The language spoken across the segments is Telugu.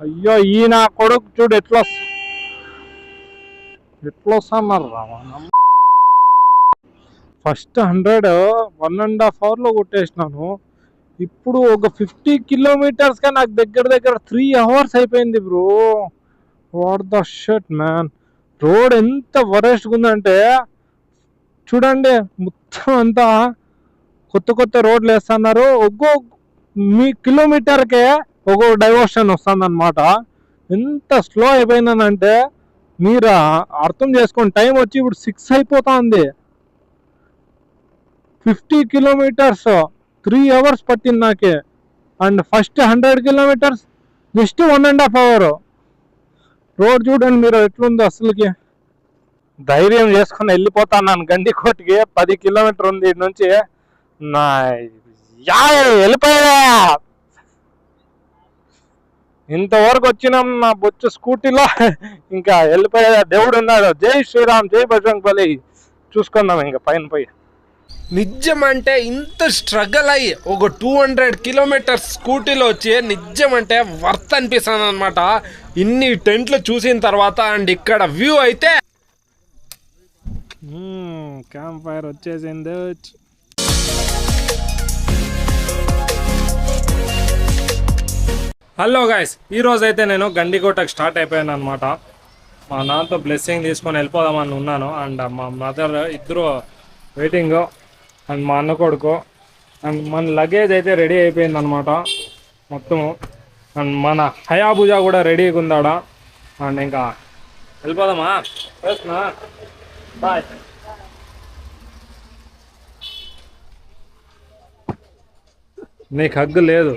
అయ్యో ఈ నా కొడుకు చూడు ఎట్లా వస్తున్నారు రావా. First 100 1.5 hours కొట్టేసినాను. ఇప్పుడు ఒక 50 kilometers గా నాకు దగ్గర 3 hours అయిపోయింది bro. What the shut man. Road ఎంత వరస్ట్గా ఉందంటే చూడండి, మొత్తం అంతా కొత్త రోడ్లు వేస్తున్నారు. ఒక్కో కిలోమీటర్కే ఒక్కో డైవర్షన్ వస్తుంది అనమాట. ఎంత స్లో అయిపోయిందనంటే మీరు అర్థం చేసుకోండి. టైం వచ్చి ఇప్పుడు 6 అయిపోతుంది. 50 kilometers 3 hours పట్టింది నాకే. And first 100 kilometers just 1.5 hours. Road చూడండి మీరు ఎట్లుందో అసలుకి. ధైర్యం చేసుకుని వెళ్ళిపోతాను గండికోటకి. 10 kilometers ఉంది ఇటు నుంచి. నా వెళ్ళిపోయా. ఇంతవరకు వచ్చినాం నా బొచ్చు స్కూటీలో. ఇంకా వెళ్ళిపోయా. దేవుడు ఉన్నాడు. జై శ్రీరామ్, జై బజరంగబలి. చూసుకుందాం ఇంకా పైన పోయి. నిజం అంటే ఇంత స్ట్రగల్ అయ్యి ఒక 200 kilometers స్కూటీలో వచ్చి నిజం అంటే వర్త్ అనిపిస్తుంది అనమాట. ఇన్ని టెంట్లు చూసిన తర్వాత. అండ్ ఇక్కడ వ్యూ అయితే క్యాంప్ ఫైర్ వచ్చేసింది. హలో గైస్, ఈరోజు అయితే నేను గండికోటకు స్టార్ట్ అయిపోయాను అనమాట. మా నాన్నతో బ్లెస్సింగ్ తీసుకొని వెళ్ళిపోదామని ఉన్నాను. అండ్ మా మదర్ ఇద్దరు వెయిటింగ్. అండ్ మా అన్న కొడుకు. అండ్ మన లగేజ్ అయితే రెడీ అయిపోయింది అనమాట మొత్తము. అండ్ మన హయాబుజా కూడా రెడీగా ఉందాడా. అండ్ ఇంకా వెళ్ళిపోదామా? బాయ్. నీకు హగ్గు లేదు.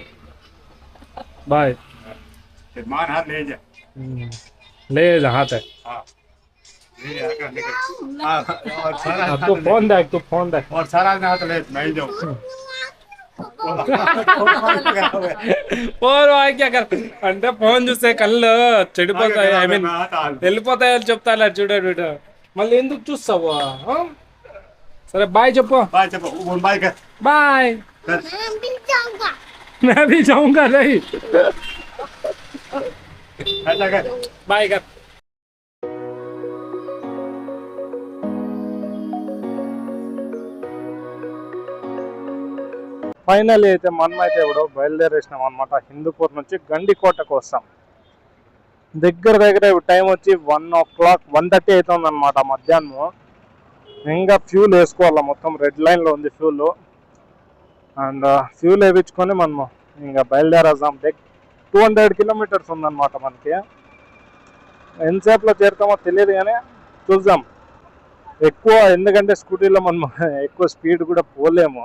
बाय. मान हाथ ले जा. ले जा हाथ है. तू फोन देख और सारा ना हाथ ले मैं जाऊं. और भाई क्या कर అంటే ఫోన్ చూస్తే కళ్ళు చెడిపోతాయి. ఐ మీన్ వెళ్ళిపోతాయని చెప్తాను. చూడు మళ్ళీ ఎందుకు చూస్తావు? సరే బాయ్ చెప్పు. बाय कर. బాయ్. मैं भी जाऊंगा नहीं. बाय कर. ఫైనల్ అయితే మనమైతే ఇప్పుడు బయలుదేరేసినాం అనమాట. హిందూపూర్ నుంచి గండికోటకు వస్తాం. దగ్గర టైం వచ్చి 1:30 అవుతుంది అనమాట మధ్యాహ్నం. ఇంకా ఫ్యూల్ వేసుకోవాలా. మొత్తం రెడ్ లైన్లో ఉంది ఫ్యూల్. అండ్ ఫ్యూల్ వేయించుకొని మనము ఇంకా బయలుదేరేద్దాం. 200 kilometers ఉందన్నమాట మనకి. ఎంతసేపులో చేరుతామో తెలియదు కానీ చూద్దాం. ఎక్కువ ఎందుకంటే స్కూటీలో మనం ఎక్కువ స్పీడ్ కూడా పోలేము.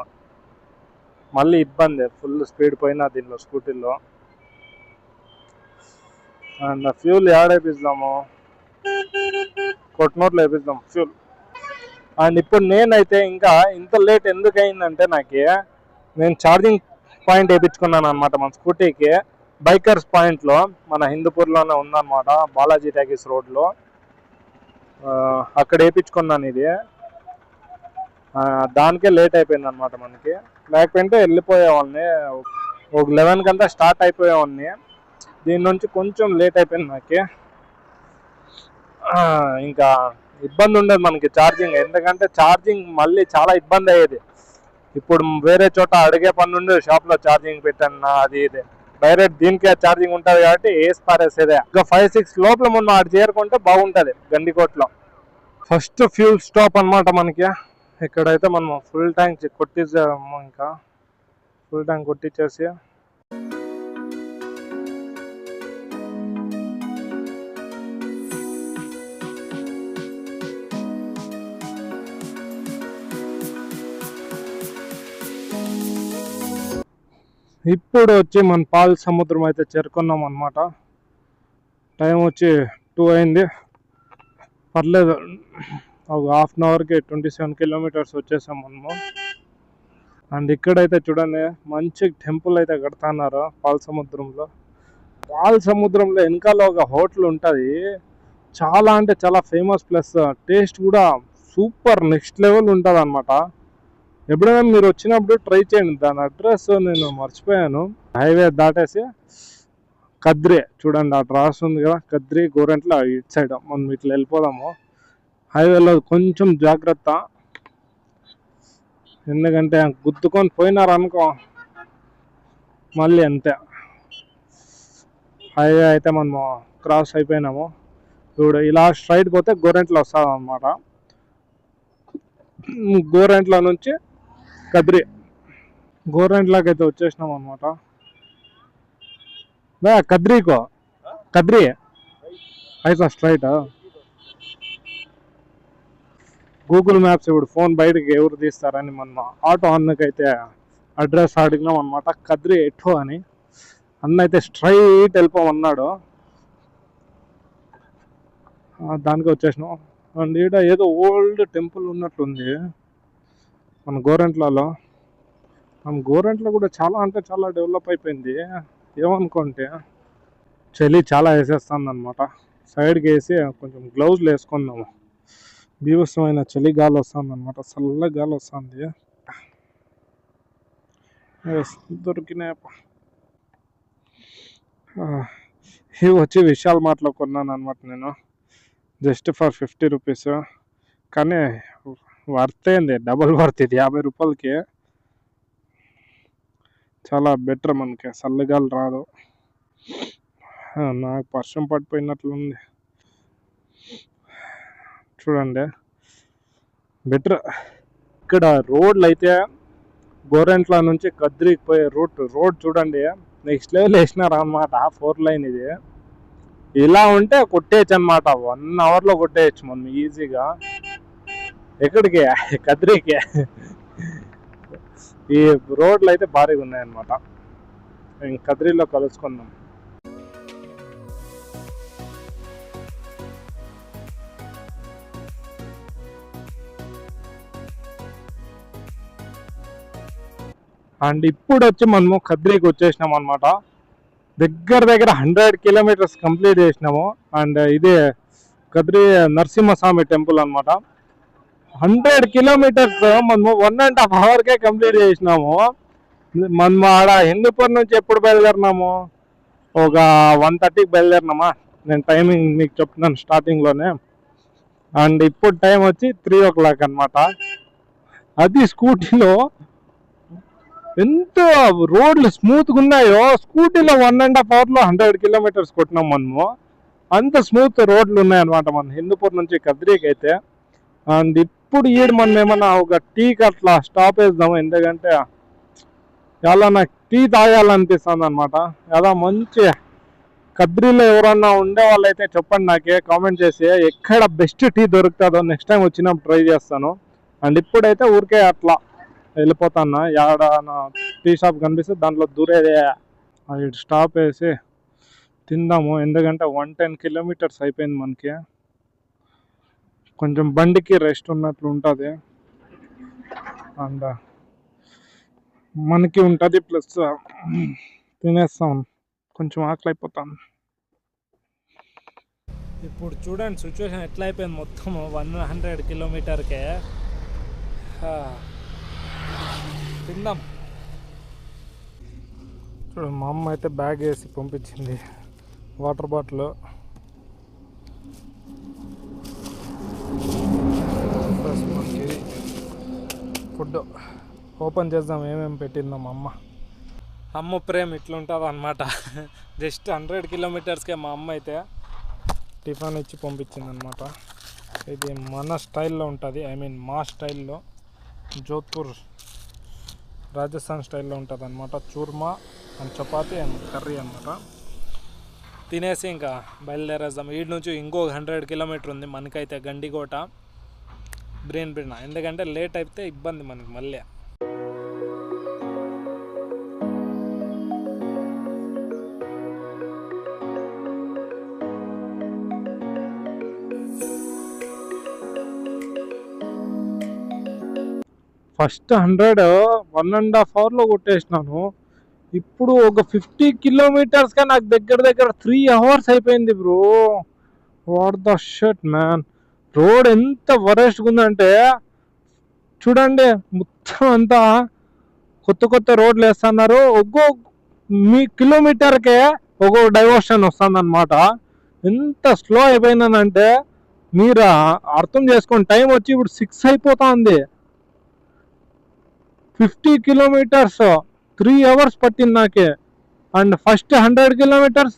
మళ్ళీ ఇబ్బంది ఫుల్ స్పీడ్ పోయినా దీనిలో స్కూటీలో. అండ్ ఫ్యూల్ యాడ్ వేపిద్దాము. కొట్టినోట్లు వేపిద్దాం ఫ్యూల్. అండ్ ఇప్పుడు నేనైతే ఇంకా ఇంత లేట్ ఎందుకు అయిందంటే నేను ఛార్జింగ్ పాయింట్ వేయించుకున్నాను అనమాట మన స్కూటీకి. బైకర్స్ పాయింట్లో మన హిందూపూర్లోనే ఉందన్నమాట. బాలాజీ టాకీస్ రోడ్లో అక్కడ వేయించుకున్నాను ఇది. దానికే లేట్ అయిపోయింది అనమాట మనకి. లేకపోతే వెళ్ళిపోయేవాళ్ళని. ఒక 11 కంతా స్టార్ట్ అయిపోయేవాడిని. దీని నుంచి కొంచెం లేట్ అయిపోయింది నాకు. ఇంకా ఇబ్బంది ఉండదు మనకి ఛార్జింగ్. ఎందుకంటే ఛార్జింగ్ మళ్ళీ చాలా ఇబ్బంది అయ్యేది. ఇప్పుడు వేరే చోట అడిగే పని నుండి షాప్లో ఛార్జింగ్ పెట్టాను అది ఇది. డైరెక్ట్ దీనికే ఛార్జింగ్ ఉంటుంది కాబట్టి వేసి పారేసేదే. ఇంకా 5-6 లోపల మనం ఆడ చేరుకుంటే బాగుంటుంది గండికోటలో. ఫస్ట్ ఫ్యూల్ స్టాప్ అనమాట మనకి. ఇక్కడైతే మనం ఫుల్ ట్యాంక్ కొట్టించాము. ఇంకా ఫుల్ ట్యాంక్ కొట్టించేసి ఇప్పుడు వచ్చి మన పాల్ సముద్రం అయితే చేరుకున్నాం అనమాట. టైం వచ్చి 2 అయింది. పర్లేదు, ఒక 1/2 hourకి 27 kilometers వచ్చేసాం మనము. అండ్ ఇక్కడైతే చూడండి మంచి టెంపుల్ అయితే కడుతున్నారు పాల్ సముద్రంలో. పాల్ సముద్రంలో వెనకాల ఒక హోటల్ ఉంటుంది. చాలా అంటే చాలా ఫేమస్ ప్లస్ టేస్ట్ కూడా సూపర్ నెక్స్ట్ లెవెల్ ఉంటుంది అనమాట. ఎప్పుడైనా మీరు వచ్చినప్పుడు ట్రై చేయండి. దాని అడ్రస్ నేను మర్చిపోయాను. హైవే దాటేసి కద్రి చూడండి, అటు రాస్తుంది కదా కద్రి గోరెంట్ల ఇటు సైడ్. మనం ఇట్లా వెళ్ళిపోదాము. హైవేలో కొంచెం జాగ్రత్త, ఎందుకంటే గుద్దుకొని పోయినారనుకో మళ్ళీ అంతే. హైవే అయితే మనము క్రాస్ అయిపోయినాము. ఇప్పుడు ఇలా స్ట్రైట్ పోతే గోరెంట్ల వస్తుంది అనమాట. గోరెంట్ల నుంచి కద్రి, గోరెంట్లకి అయితే వచ్చేసినాం అనమాట. కద్రీకో కద్రి అయితే స్ట్రైట్. గూగుల్ మ్యాప్స్ ఇప్పుడు ఫోన్ బయటకి ఎవరు తీస్తారని మన ఆటో అన్నకైతే అడ్రస్ అడిగినాం అనమాట, కద్రి ఎట్టో అని. అన్న అయితే స్ట్రైట్ వెళ్ళిపోమన్నాడు, దానికి వచ్చేసినాం. అండ్ ఈడ ఏదో ఓల్డ్ టెంపుల్ ఉన్నట్లుంది మన గోరెంట్లలో. మన గోరెంట్లో కూడా చాలా అంటే చాలా డెవలప్ అయిపోయింది. ఏమనుకుంటే చలి చాలా వేసేస్తుంది అనమాట. సైడ్కి వేసి కొంచెం గ్లౌజ్లు వేసుకుందాము. బీభత్సమైన చలి గాలి వస్తుంది అనమాట, చల్ల గాలి వస్తుంది. దొరికినాయి. ఇవి వచ్చి విశాల్ మార్ట్లో కొన్నాను అనమాట నేను, జస్ట్ ఫర్ 50 రూపీస్. కానీ వర్త్ ఏంది, డబుల్ వర్త్ ఇది 50 రూపాయలకి. చాలా బెటర్, మనకి చల్లగాలి రాదు. నాకు వర్షం పడిపోయినట్లుంది చూడండి, బెటర్. ఇక్కడ రోడ్లు అయితే గోరెంట్ల నుంచి కద్రికి పోయే రోడ్ చూడండి, నెక్స్ట్ లెవెల్ వేసినారు అనమాట. 4 లైన్ ఇది. ఇలా ఉంటే కొట్టేయచ్చు అనమాట, 1 అవర్లో కొట్టేయచ్చు మనం ఈజీగా. ఎక్కడికి, కద్రికి. ఈ రోడ్లు అయితే భారీగా ఉన్నాయన్నమాట. కద్రిలో కలుసుకుందాం. అండ్ ఇప్పుడు వచ్చి మనము కద్రికి వచ్చేసినాం అనమాట. దగ్గర 100 కిలోమీటర్స్ కంప్లీట్ చేసినాము. అండ్ ఇదే కద్రి నరసింహస్వామి టెంపుల్ అనమాట. 100 కిలోమీటర్స్ మనము 1.5 అవర్కే కంప్లీట్ చేసినాము. మనం ఆడ హిందూపూర్ నుంచి ఎప్పుడు బయలుదేరినాము, ఒక 1:30కి బయలుదేరినామా. నేను టైమింగ్ మీకు చెప్తున్నాను స్టార్టింగ్లోనే. అండ్ ఇప్పుడు టైం వచ్చి 3 o'clock అనమాట. అది స్కూటీలో ఎంత రోడ్లు స్మూత్గా ఉన్నాయో, స్కూటీలో 1.5 అవర్లో 100 కిలోమీటర్స్ కొట్టినాం మనము. అంత స్మూత్ రోడ్లు ఉన్నాయన్నమాట మన హిందూపూర్ నుంచి కద్రికి అయితే. అండ్ ఇప్పుడు మనం ఏమన్నా ఒక టీకి అట్లా స్టాప్ వేద్దాము, ఎందుకంటే చాలా నాకు టీ తాగాలనిపిస్తుంది అనమాట. చాలా మంచి కద్రిలో ఎవరన్నా ఉండే వాళ్ళు అయితే చెప్పండి, నాకే కామెంట్ చేసి ఎక్కడ బెస్ట్ టీ దొరుకుతుందో నెక్స్ట్ టైం వచ్చినప్పుడు ట్రై చేస్తాను. అండ్ ఇప్పుడైతే ఊరికే అట్లా వెళ్ళిపోతాను. యాడ టీ షాప్ కనిపిస్తే దాంట్లో దూరేదే ఇటు స్టాప్ వేసి తిందాము, ఎందుకంటే 110 కిలోమీటర్స్ అయిపోయింది మనకి. కొంచెం బండికి రెస్ట్ ఉన్నట్లు ఉంటుంది అండ్ మనకి ఉంటుంది, ప్లస్ తినేస్తాం, కొంచెం ఆకలి అయిపోతాం. ఇప్పుడు చూడండి సిచ్యువేషన్ ఎట్లా అయిపోయింది, మొత్తం 100 కిలోమీటర్కే. తిందాం. చూడు, మా అమ్మ అయితే బ్యాగ్ వేసి పంపించింది, వాటర్ బాటిల్. ఫస్ట్ మనకి ఫుడ్ ఓపెన్ చేద్దాం, ఏమేమి పెట్టిందో మా అమ్మ ప్రేమ ఇట్లుంటుంది అనమాట. జస్ట్ 100 కిలోమీటర్స్కే మా అమ్మ అయితే టిఫిన్ ఇచ్చి పంపించింది అనమాట. ఇది మన స్టైల్లో ఉంటుంది, ఐ మీన్ మా స్టైల్లో, జోధ్పూర్ రాజస్థాన్ స్టైల్లో ఉంటుంది అనమాట. చూర్మా అండ్ చపాతీ అండ్ కర్రీ అనమాట. తినేసి ఇంకా బయలుదేరేద్దాం. వీడి నుంచి ఇంకొక 100 కిలోమీటర్ ఉంది మనకైతే గండికోట బ్రెయిన్ బిర్న, ఎందుకంటే లేట్ అయితే ఇబ్బంది మనకి మళ్ళీ. ఫస్ట్ 1.5 అవర్లో కొట్టేసినాను. ఇప్పుడు ఒక 50 కిలోమీటర్స్గా నాకు దగ్గర 3 అవర్స్ అయిపోయింది bro. What the shut man. Road ఎంత వరెస్ట్గా ఉందంటే చూడండి, మొత్తం అంతా కొత్త రోడ్లు వేస్తున్నారు. ఒక్కో కిలోమీటర్కే ఒక్కొక్క డైవర్షన్ వస్తుంది అనమాట. ఎంత స్లో అయిపోయిందనంటే మీరు అర్థం చేసుకోండి. టైం వచ్చి ఇప్పుడు 6 అయిపోతా ఉంది. 50 కిలోమీటర్స్ 3 అవర్స్ పట్టింది నాకే. And first 100 kilometres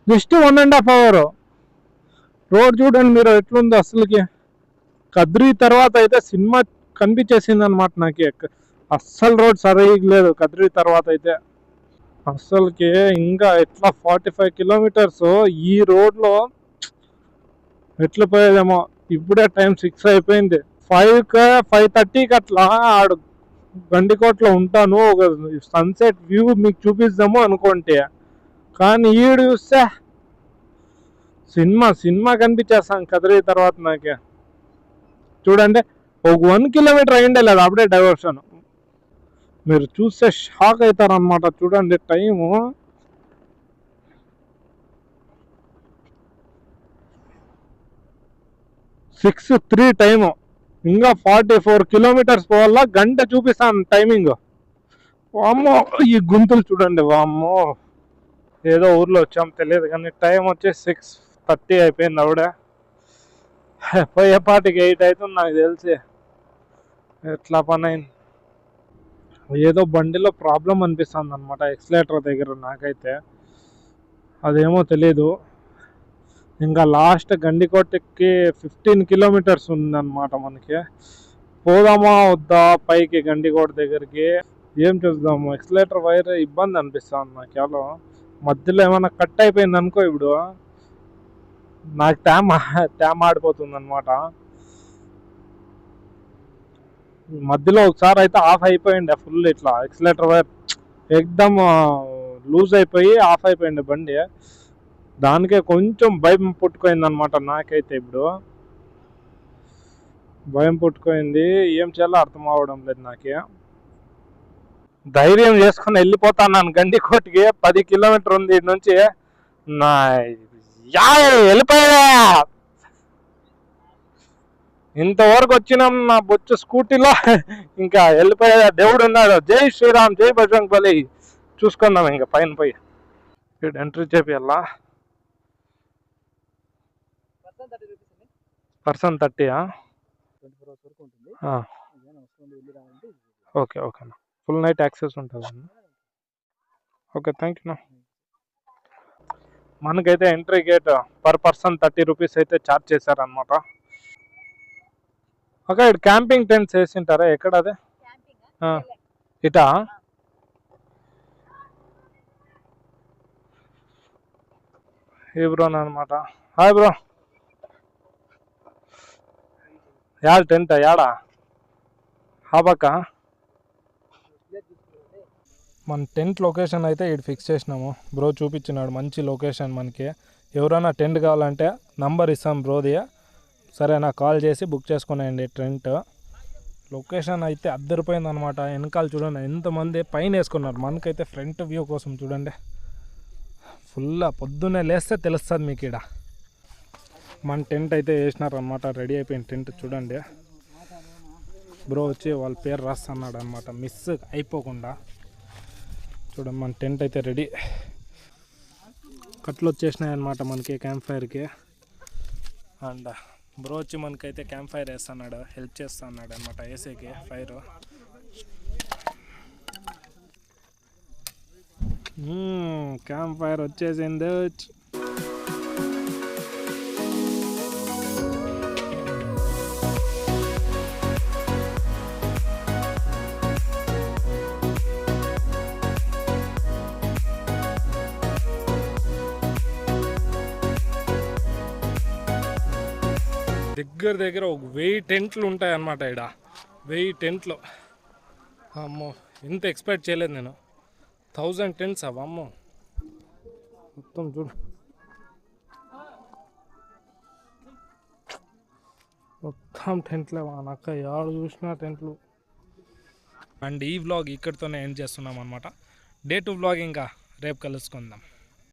just 1.5 hour. Road చూడండి మీరు ఎట్లుందో అసలుకి. కద్రి తర్వాత అయితే సినిమా కనిపించేసింది అనమాట నాకు. అస్సలు రోడ్ సరిగ్గా లేదు కద్రి తర్వాత అయితే అస్సలకి. ఇంకా ఎట్లా 45 కిలోమీటర్స్ ఈ రోడ్లో ఎట్లా పోయేదేమో. ఇప్పుడే టైం 6 అయిపోయింది. 5:30కి అట్లా ఆడు గండికోటలో ఉంటాను. ఒక సన్సెట్ వ్యూ మీకు చూపిద్దాము అనుకుంటే, కానీ ఈడు చూస్తే సినిమా కనిపించేస్తాను కదిరి తర్వాత నాకే. చూడండి ఒక 1 కిలోమీటర్ అయిండే లేదు అప్పుడే డైవర్షన్. మీరు చూస్తే షాక్ అవుతారనమాట. చూడండి టైము 6:03 టైము. ఇంకా 44 కిలోమీటర్స్ పోవాలా. గంట చూపిస్తాను టైమింగ్. వామ్మో ఈ గుంతులు చూడండి. వామ్మో ఏదో ఊర్లో వచ్చాం తెలియదు కానీ టైం వచ్చి 6:30 అయిపోయింది ఆవిడే. పోయేపాటికి 8 అవుతుంది నాకు తెలిసి. ఎట్లా పని అయింది. ఏదో బండిలో ప్రాబ్లం అనిపిస్తుంది అనమాట ఎక్సలేటర్ దగ్గర నాకైతే. అదేమో తెలీదు. ఇంకా లాస్ట్ గండికోటకి 15 కిలోమీటర్స్ ఉందన్నమాట మనకి. పోదామా వద్దా పైకి గండికోట దగ్గరికి, ఏం చూద్దాము. ఎక్సలేటర్ వైర్ ఇబ్బంది అనిపిస్తుంది నాకు. కేవలం మధ్యలో ఏమైనా కట్ అయిపోయింది అనుకో ఇప్పుడు నాకు ట్యామ్ ఆడిపోతుంది అనమాట. మధ్యలో ఒకసారి అయితే ఆఫ్ అయిపోయింది ఫుల్. ఇట్లా ఎక్సలేటర్ వైర్ ఎక్దమ్ లూజ్ అయిపోయి ఆఫ్ అయిపోయింది బండి. దానికే కొంచెం భయం పుట్టుకోయింది అనమాట నాకైతే. ఇప్పుడు భయం పుట్టుకోయింది. ఏం చేయాలో అర్థం అవ్వడం లేదు నాకే. ధైర్యం చేసుకుని వెళ్ళిపోతాను గండికోటకి. 10 కిలోమీటర్ ఉంది ఇటు నుంచి. నా వెళ్ళిపోయా. ఇంతవరకు వచ్చినాం నా బొచ్చు స్కూటీలో. ఇంకా వెళ్ళిపోయా. దేవుడు ఉన్నాడు. జై శ్రీరామ్ జై బజరంగ్ బలి. చూసుకుందాం ఇంకా పైన పోయి. ఇక్కడ ఎంట్రీ చేపియాలా. పర్సన్ 30 ఓకే ఓకేనా. ఫుల్ నైట్ యాక్సెస్ ఉంటుంది. Okay thank you. మనకైతే entry gate per person 30 rupees అయితే ఛార్జ్ చేశారనమాట. ఓకే ఇక్కడ క్యాంపింగ్ టెంట్స్ వేసింటారా ఎక్కడ అదే ఇటా? ఏ బ్రోన్ అనమాట. Hi bro. యాడ టెంట్ యాడా హాబాక? మన టెంట్ లొకేషన్ అయితే ఇటు ఫిక్స్ చేసినాము. బ్రో చూపించినాడు మంచి లొకేషన్ మనకి. ఎవరైనా టెంట్ కావాలంటే నంబర్ ఇస్తాం బ్రోది. సరే నాకు కాల్ చేసి బుక్ చేసుకునేయండి టెంట్. లొకేషన్ అయితే అద్దరిపోయింది అనమాట. వెనకాల చూడండి ఎంతమంది పైన వేసుకున్నారు. మనకైతే ఫ్రంట్ వ్యూ కోసం చూడండి ఫుల్. పొద్దున్నే లేస్తే తెలుస్తుంది మీకు. ఇక్కడ మన టెంట్ అయితే వేసినారనమాట. రెడీ అయిపోయింది టెంట్ చూడండి. బ్రో వచ్చి వాళ్ళ పేరు రాస్తున్నాడు అనమాట మిస్ అయిపోకుండా. చూడండి మన టెంట్ అయితే రెడీ. కట్లు వచ్చేసినాయి అనమాట మనకి క్యాంప్ ఫైర్కి. అండ్ బ్రో వచ్చి మనకైతే క్యాంప్ ఫైర్ వేస్తున్నాడు, హెల్ప్ చేస్తున్నాడు అనమాట వేసేకి ఫైర్. క్యాంప్ ఫైర్ వచ్చేసింది. దగ్గర ఒక 1000 టెంట్లు ఉంటాయి అన్నమాట. ఇక్కడ 1000 టెంట్లు. అమ్మో ఇంత ఎక్స్పెక్ట్ చేయలేదు నేను. 1000 టెంట్స్ అవ్వ అమ్మో. మొత్తం చూడు మొత్తం టెంట్లే వానక్క. ఎవరు చూసినా టెంట్లు. అండ్ ఈ వ్లాగ్ ఇక్కడితోనే ఎండ్ చేస్తున్నాం అనమాట. డే 2 వ్లాగ్ ఇంకా రేపు కలుసుకుందాం.